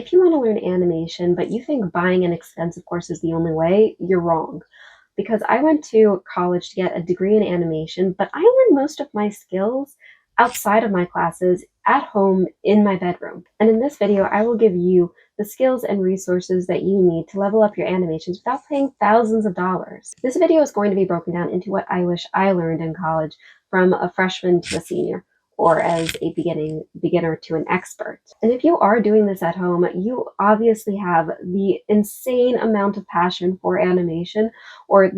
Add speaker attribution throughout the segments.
Speaker 1: if you want to learn animation, but you think buying an expensive course is the only way, you're wrong. Because I went to college to get a degree in animation, but I learned most of my skills outside of my classes at home in my bedroom. And in this video, I will give you the skills and resources that you need to level up your animations without paying thousands of dollars. This video is going to be broken down into what I wish I learned in college from a freshman to a senior, or as a beginner to an expert. And if you are doing this at home, you obviously have the insane amount of passion for animation or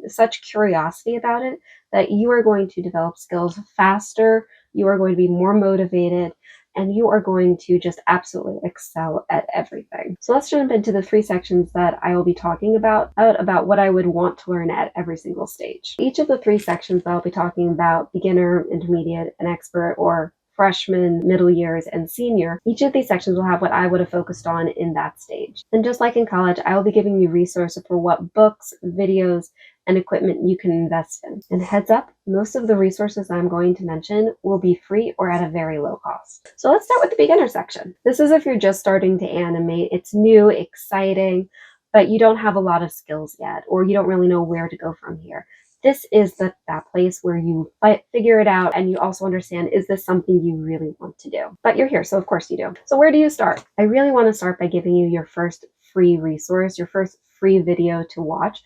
Speaker 1: such curiosity about it that you are going to develop skills faster, you are going to be more motivated, and you are going to just absolutely excel at everything. So let's jump into the 3 sections that I will be talking about what I would want to learn at every single stage. Each of the 3 sections that I'll be talking about, beginner, intermediate, and expert, or freshman, middle years, and senior, each of these sections will have what I would have focused on in that stage. And just like in college, I will be giving you resources for what books, videos, and equipment you can invest in. And heads up, most of the resources I'm going to mention will be free or at a very low cost. So let's start with the beginner section. This is if you're just starting to animate. It's new, exciting, but you don't have a lot of skills yet, or you don't really know where to go from here. This is that place where you figure it out and you also understand, is this something you really want to do? But you're here, so of course you do. So where do you start? I really want to start by giving you your first free resource, your first free video to watch.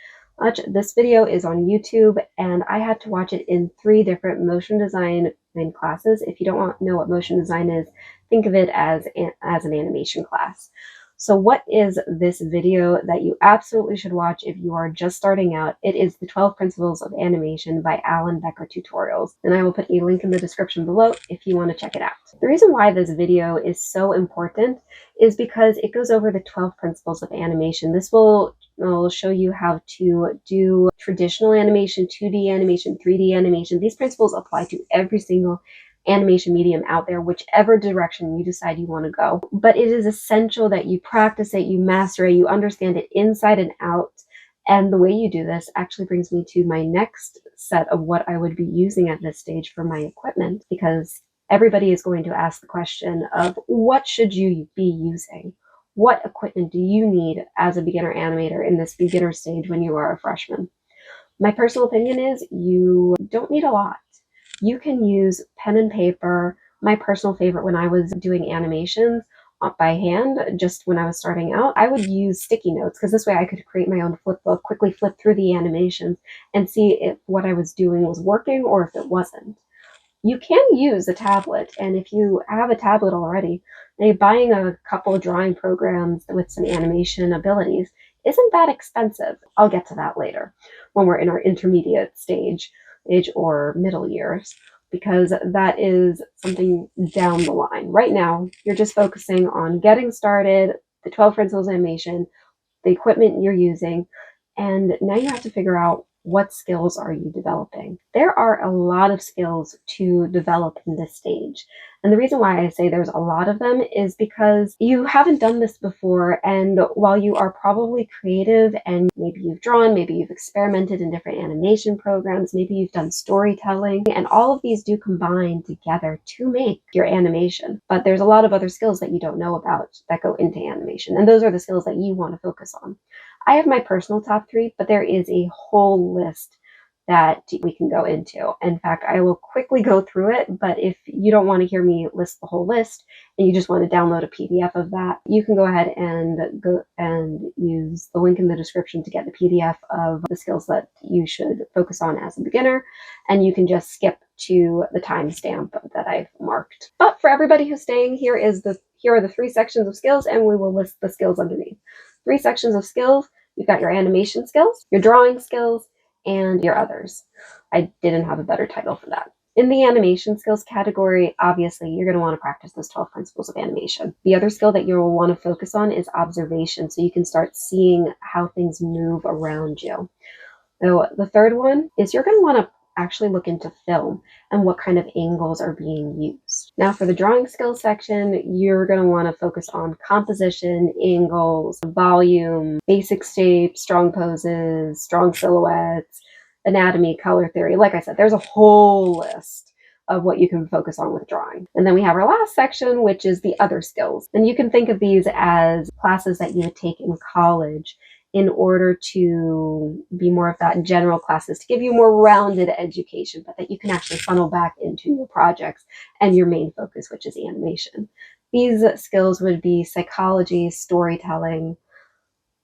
Speaker 1: This video is on YouTube, and I had to watch it in 3 different motion design classes. If you don't know what motion design is, think of it as an animation class. So what is this video that you absolutely should watch if you are just starting out? It is the 12 Principles of Animation by Alan Becker Tutorials, and I will put a link in the description below if you want to check it out. The reason why this video is so important is because it goes over the 12 principles of animation. This will show you how to do traditional animation, 2D animation, 3D animation. These principles apply to every single animation medium out there, whichever direction you decide you want to go. But it is essential that you practice it, you master it, you understand it inside and out. And the way you do this actually brings me to my next set of what I would be using at this stage for my equipment, because everybody is going to ask the question of, what should you be using? What equipment do you need as a beginner animator in this beginner stage when you are a freshman? My personal opinion is you don't need a lot. You can use pen and paper. My personal favorite when I was doing animations by hand, just when I was starting out, I would use sticky notes, because this way I could create my own flip book, quickly flip through the animations and see if what I was doing was working or if it wasn't. You can use a tablet, and if you have a tablet already, buying a couple of drawing programs with some animation abilities isn't that expensive. I'll get to that later when we're in our intermediate stage or middle years, because that is something down the line. Right now, you're just focusing on getting started, the 12 principles of animation, the equipment you're using, and now you have to figure out, what skills are you developing? There are a lot of skills to develop in this stage. And the reason why I say there's a lot of them is because you haven't done this before. And while you are probably creative and maybe you've drawn, maybe you've experimented in different animation programs, maybe you've done storytelling, and all of these do combine together to make your animation. But there's a lot of other skills that you don't know about that go into animation. And those are the skills that you want to focus on. I have my personal top 3, but there is a whole list that we can go into. In fact, I will quickly go through it, but if you don't want to hear me list the whole list and you just want to download a PDF of that, you can go ahead and go and use the link in the description to get the PDF of the skills that you should focus on as a beginner, and you can just skip to the timestamp that I've marked. But for everybody who's staying, here are the 3 sections of skills, and we will list the skills underneath. 3 sections of skills. You've got your animation skills, your drawing skills, and your others. I didn't have a better title for that. In the animation skills category, obviously, you're going to want to practice those 12 principles of animation. The other skill that you'll want to focus on is observation, so you can start seeing how things move around you. So the third one is you're going to want to actually look into film and what kind of angles are being used. Now for the drawing skills section, you're going to want to focus on composition, angles, volume, basic shapes, strong poses, strong silhouettes, anatomy, color theory. Like I said, there's a whole list. of what you can focus on with drawing. And then we have our last section, which is the other skills. And you can think of these as classes that you would take in college in order to be more of that general classes to give you more rounded education, but that you can actually funnel back into your projects and your main focus, which is animation. These skills would be psychology, storytelling,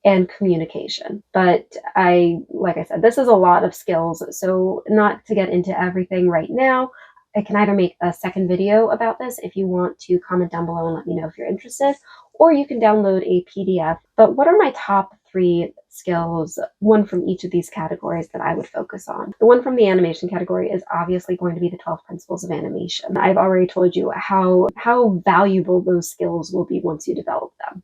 Speaker 1: and communication. But like I said, this is a lot of skills, so not to get into everything right now. I can either make a second video about this if you want to comment down below and let me know if you're interested, or you can download a PDF. But what are my top 3 skills, one from each of these categories that I would focus on? The one from the animation category is obviously going to be the 12 principles of animation. I've already told you how valuable those skills will be once you develop them.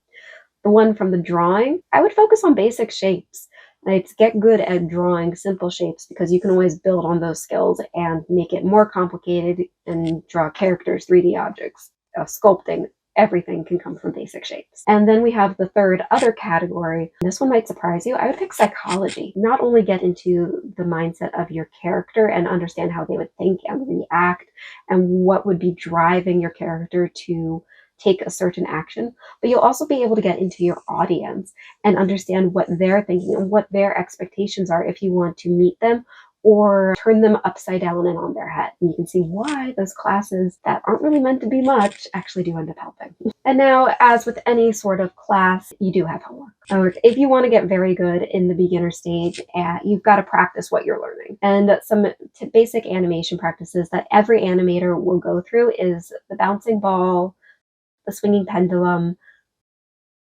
Speaker 1: The one from the drawing, I would focus on basic shapes. Right? Get good at drawing simple shapes because you can always build on those skills and make it more complicated and draw characters, 3D objects, sculpting. Everything can come from basic shapes. And then we have the third other category. This one might surprise you. I would pick psychology. Not only get into the mindset of your character and understand how they would think and react and what would be driving your character to take a certain action, but you'll also be able to get into your audience and understand what they're thinking and what their expectations are if you want to meet them or turn them upside down and on their head. And you can see why those classes that aren't really meant to be much actually do end up helping. And now, as with any sort of class, you do have homework. If you want to get very good in the beginner stage, you've got to practice what you're learning. And some basic animation practices that every animator will go through is the bouncing ball, the swinging pendulum,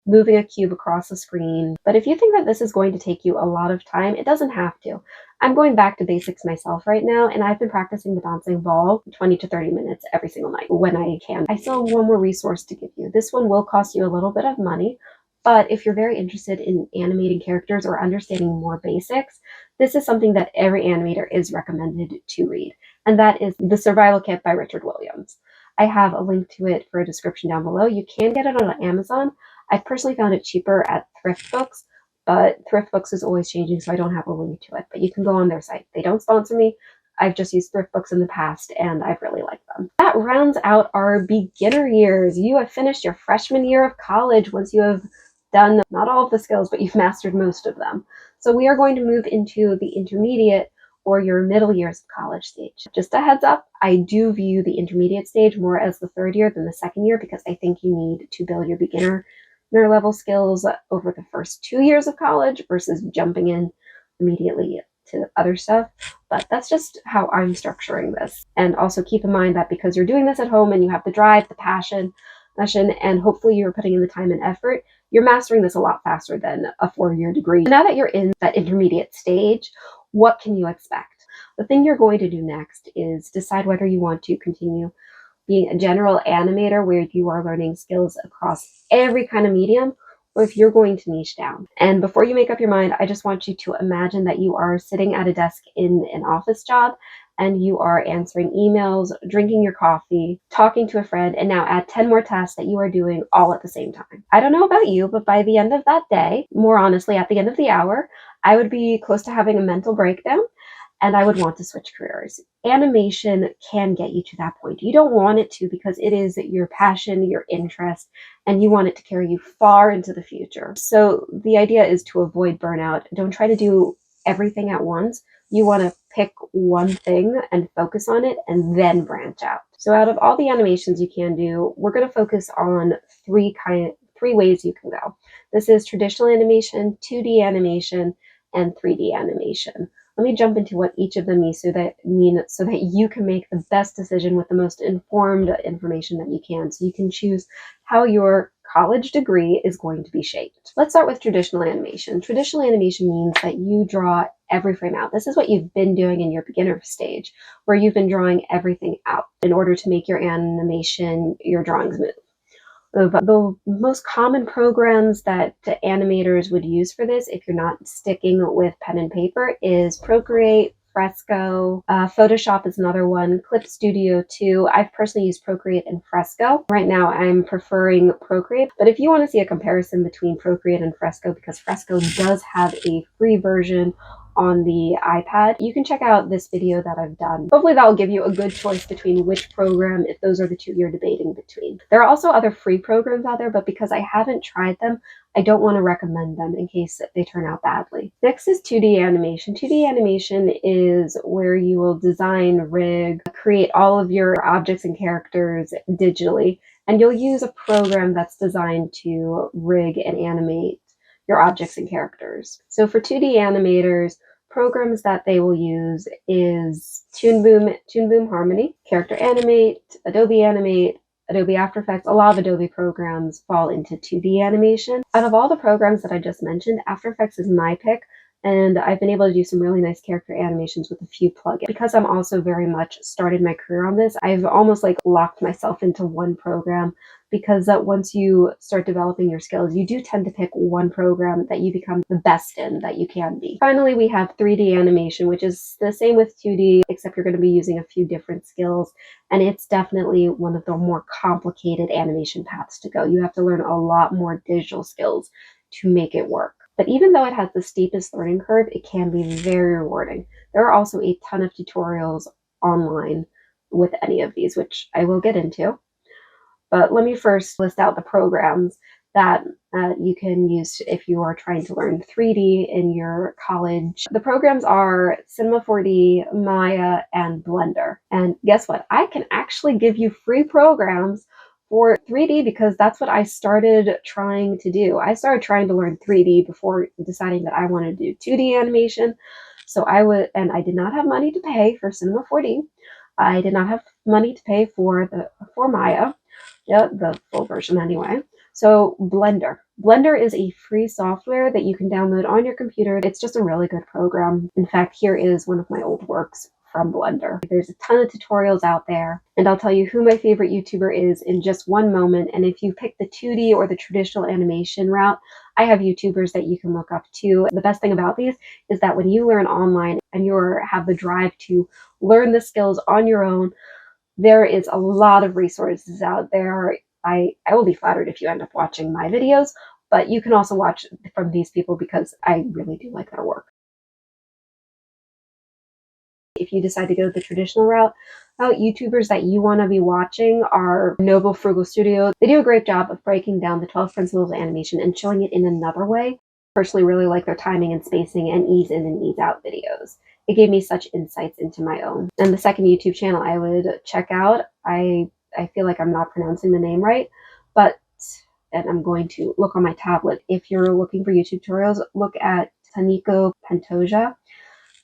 Speaker 1: moving a cube across the screen. But if you think that this is going to take you a lot of time, it doesn't have to. I'm going back to basics myself right now, and I've been practicing the bouncing ball 20 to 30 minutes every single night when I can. I still have one more resource to give you. This one will cost you a little bit of money, but if you're very interested in animating characters or understanding more basics, this is something that every animator is recommended to read, and that is The Survival Kit by Richard Williams. I have a link to it for a description down below. You can get it on Amazon. I've personally found it cheaper at thrift books, but thrift books is always changing, so I don't have a link to it. But you can go on their site. They don't sponsor me. I've just used thrift books in the past, and I've really liked them. That rounds out our beginner years. You have finished your freshman year of college once you have done not all of the skills, but you've mastered most of them. So we are going to move into the intermediate or your middle years of college stage. Just a heads up, I do view the intermediate stage more as the third year than the second year because I think you need to build your beginner level skills over the first 2 years of college versus jumping in immediately to other stuff. But that's just how I'm structuring this. And also keep in mind that because you're doing this at home and you have the drive, the passion, and hopefully you're putting in the time and effort, you're mastering this a lot faster than a 4-year degree. Now that you're in that intermediate stage, what can you expect? The thing you're going to do next is decide whether you want to continue being a general animator where you are learning skills across every kind of medium, or if you're going to niche down. And before you make up your mind, I just want you to imagine that you are sitting at a desk in an office job and you are answering emails, drinking your coffee, talking to a friend, and now add 10 more tasks that you are doing all at the same time. I don't know about you, but by the end of that day, more honestly, at the end of the hour, I would be close to having a mental breakdown and I would want to switch careers. Animation can get you to that point. You don't want it to because it is your passion, your interest, and you want it to carry you far into the future. So the idea is to avoid burnout. Don't try to do everything at once. You want to pick one thing and focus on it and then branch out. So out of all the animations you can do, we're going to focus on three ways you can go. This is traditional animation, 2D animation, and 3D animation. Let me jump into what each of them means so that you can make the best decision with the most informed information that you can, so you can choose how your college degree is going to be shaped. Let's start with traditional animation. Traditional animation means that you draw every frame out. This is what you've been doing in your beginner stage, where you've been drawing everything out in order to make your animation, your drawings move. The most common programs that animators would use for this, if you're not sticking with pen and paper, is Procreate, Fresco, Photoshop is another one, Clip Studio 2. I've personally used Procreate and Fresco. Right now I'm preferring Procreate, but if you want to see a comparison between Procreate and Fresco, because Fresco does have a free version on the iPad, you can check out this video that I've done. Hopefully that will give you a good choice between which program, if those are the two you're debating between. There are also other free programs out there, but because I haven't tried them, I don't want to recommend them in case they turn out badly. Next is 2D animation. 2D animation is where you will design, rig, create all of your objects and characters digitally, and you'll use a program that's designed to rig and animate your objects and characters. So for 2D animators, programs that they will use is Toon Boom Harmony, Character Animate, Adobe Animate, Adobe After Effects. A lot of Adobe programs fall into 2D animation. Out of all the programs that I just mentioned, After Effects is my pick, and I've been able to do some really nice character animations with a few plugins. Because I'm also very much started my career on this, I've almost like locked myself into one program, because once you start developing your skills, you do tend to pick one program that you become the best in that you can be. Finally, we have 3D animation, which is the same with 2D, except you're going to be using a few different skills, and it's definitely one of the more complicated animation paths to go. You have to learn a lot more digital skills to make it work. But even though it has the steepest learning curve, it can be very rewarding. There are also a ton of tutorials online with any of these, which I will get into. But let me first list out the programs that you can use if you are trying to learn 3D in your college. The programs are Cinema 4D, Maya, and Blender. And guess what? I can actually give you free programs for 3D because that's what I started trying to do. I started trying to learn 3D before deciding that I wanted to do 2D animation. So I did not have money to pay for Cinema 4D. I did not have money to pay for Maya. Yeah, the full version anyway. So Blender. Blender is a free software that you can download on your computer. It's just a really good program. In fact, here is one of my old works from Blender. There's a ton of tutorials out there, and I'll tell you who my favorite YouTuber is in just one moment. And if you pick the 2D or the traditional animation route, I have YouTubers that you can look up too. The best thing about these is that when you learn online and you have the drive to learn the skills on your own, there is a lot of resources out there. I will be flattered if you end up watching my videos, but you can also watch from these people because I really do like their work. If you decide to go the traditional route, YouTubers that you want to be watching are Noble Frugal Studio. They do a great job of breaking down the 12 principles of animation and showing it in another way. Personally really like their timing and spacing and ease in and ease out videos. It gave me such insights into my own. And the second YouTube channel I would check out, I feel like I'm not pronouncing the name right, and I'm going to look on my tablet. If you're looking for YouTube tutorials, look at Taniko Pantoja.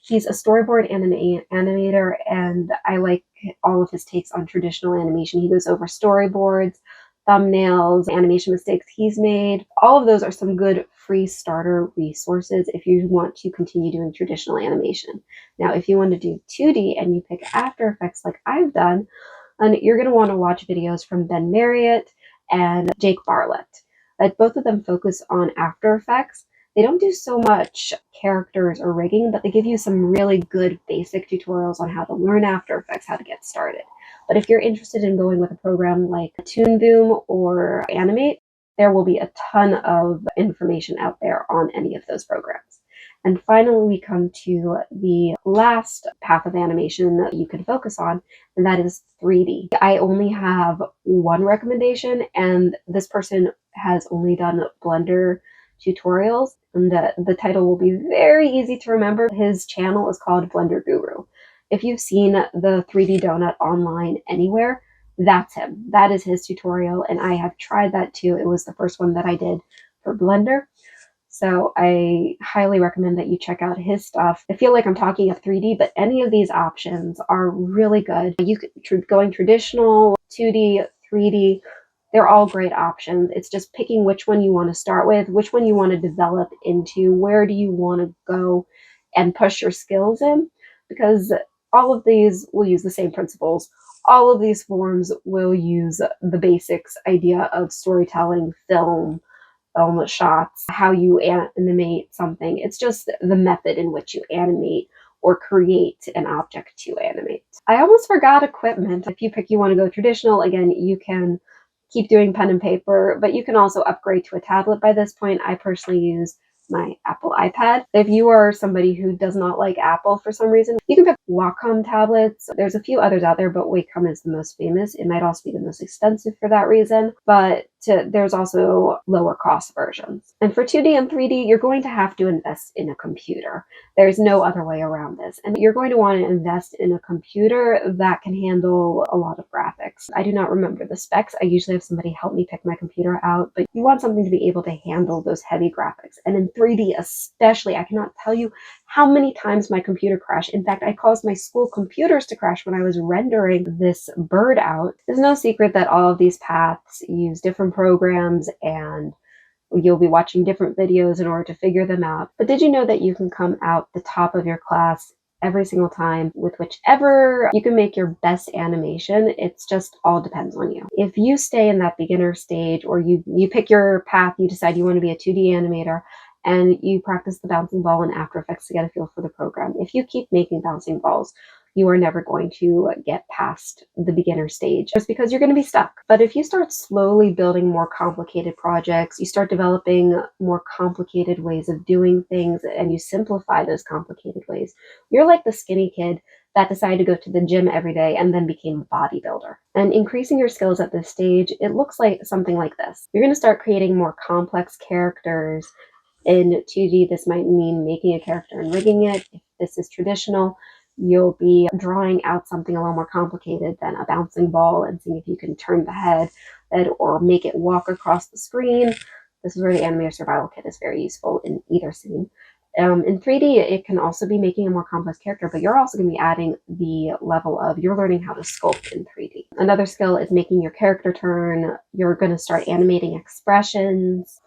Speaker 1: He's a storyboard and an animator, and I like all of his takes on traditional animation. He goes over storyboards, thumbnails, animation mistakes he's made. All of those are some good free starter resources if you want to continue doing traditional animation. Now, if you want to do 2D and you pick After Effects like I've done, then you're going to want to watch videos from Ben Marriott and Jake Bartlett. Both of them focus on After Effects. They don't do so much characters or rigging, but they give you some really good basic tutorials on how to learn After Effects, how to get started. But if you're interested in going with a program like Toon Boom or Animate, there will be a ton of information out there on any of those programs. And finally, we come to the last path of animation that you can focus on, and that is 3D. I only have one recommendation, and this person has only done Blender tutorials, and the title will be very easy to remember. His channel is called Blender Guru. If you've seen the 3D donut online anywhere, that's him. That is his tutorial, and I have tried that too. It was the first one that I did for Blender. So I highly recommend that you check out his stuff. I feel like I'm talking of 3D, but any of these options are really good. You could going traditional, 2D, 3D, they're all great options. It's just picking which one you want to start with, which one you want to develop into, where do you want to go and push your skills in, because all of these will use the same principles. All of these forms will use the basics idea of storytelling, film shots, how you animate something. It's just the method in which you animate or create an object to animate. I almost forgot equipment. If you want to go traditional, again, you can keep doing pen and paper, but you can also upgrade to a tablet by this point. I personally use my Apple iPad. If you are somebody who does not like Apple for some reason, you can pick Wacom tablets. There's a few others out there, but Wacom is the most famous. It might also be the most expensive for that reason, but there's also lower cost versions. And for 2D and 3D, you're going to have to invest in a computer. There's no other way around this. And you're going to want to invest in a computer that can handle a lot of graphics. I do not remember the specs. I usually have somebody help me pick my computer out, but you want something to be able to handle those heavy graphics. And in 3D especially, I cannot tell you how many times my computer crashed. In fact, I caused my school computers to crash when I was rendering this bird out. There's no secret that all of these paths use different programs, and you'll be watching different videos in order to figure them out. But did you know that you can come out the top of your class every single time with whichever you can make your best animation? It's just all depends on you. If you stay in that beginner stage, or you pick your path, you decide you want to be a 2D animator, and you practice the bouncing ball in After Effects to get a feel for the program. If you keep making bouncing balls, you are never going to get past the beginner stage just because you're going to be stuck. But if you start slowly building more complicated projects, you start developing more complicated ways of doing things, and you simplify those complicated ways, you're like the skinny kid that decided to go to the gym every day and then became a bodybuilder. And increasing your skills at this stage, it looks like something like this. You're going to start creating more complex characters. In 2D, this might mean making a character and rigging it. If this is traditional, you'll be drawing out something a little more complicated than a bouncing ball and seeing if you can turn the head or make it walk across the screen. This is where the Animator Survival Kit is very useful in either scene. In 3D, it can also be making a more complex character, but you're also going to be adding the level of you're learning how to sculpt in 3D. Another skill is making your character turn. You're going to start animating expressions.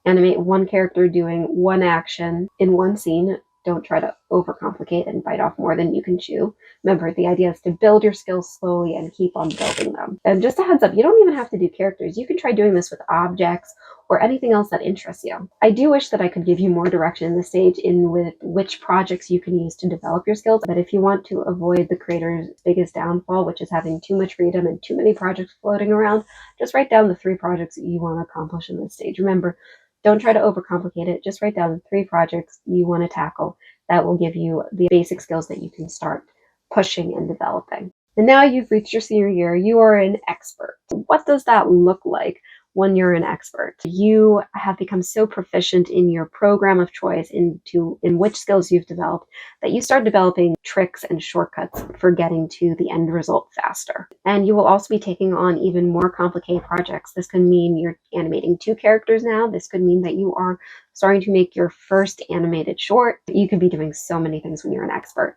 Speaker 1: Animate one character doing one action in one scene. Don't try to overcomplicate and bite off more than you can chew. Remember, the idea is to build your skills slowly and keep on building them. And just a heads up, you don't even have to do characters. You can try doing this with objects or anything else that interests you. I do wish that I could give you more direction in this stage in with which projects you can use to develop your skills. But if you want to avoid the creator's biggest downfall, which is having too much freedom and too many projects floating around, just write down the 3 projects you want to accomplish in this stage. Remember, don't try to overcomplicate it. Just write down the 3 projects you want to tackle. That will give you the basic skills that you can start pushing and developing. And now you've reached your senior year. You are an expert. What does that look like when you're an expert? You have become so proficient in your program of choice in which skills you've developed that you start developing tricks and shortcuts for getting to the end result faster. And you will also be taking on even more complicated projects. This could mean you're animating 2 characters now. This could mean that you are starting to make your first animated short. You could be doing so many things when you're an expert.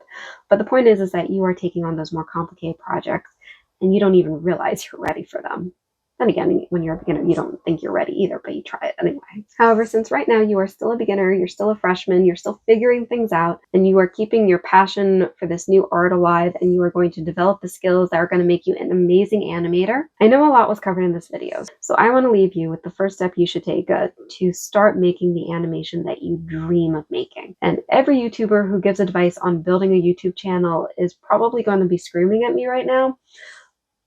Speaker 1: But the point is that you are taking on those more complicated projects and you don't even realize you're ready for them. Then again, when you're a beginner, you don't think you're ready either, but you try it anyway. However, since right now you are still a beginner, you're still a freshman, you're still figuring things out, and you are keeping your passion for this new art alive, and you are going to develop the skills that are going to make you an amazing animator. I know a lot was covered in this video, so I want to leave you with the first step you should take to start making the animation that you dream of making. And every YouTuber who gives advice on building a YouTube channel is probably going to be screaming at me right now.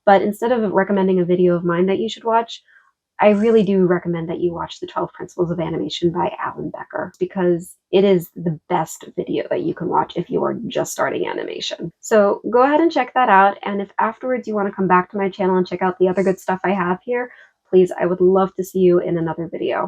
Speaker 1: But instead of recommending a video of mine that you should watch, I really do recommend that you watch the 12 Principles of Animation by Alan Becker, because it is the best video that you can watch if you are just starting animation. So go ahead and check that out. And if afterwards you want to come back to my channel and check out the other good stuff I have here, please, I would love to see you in another video.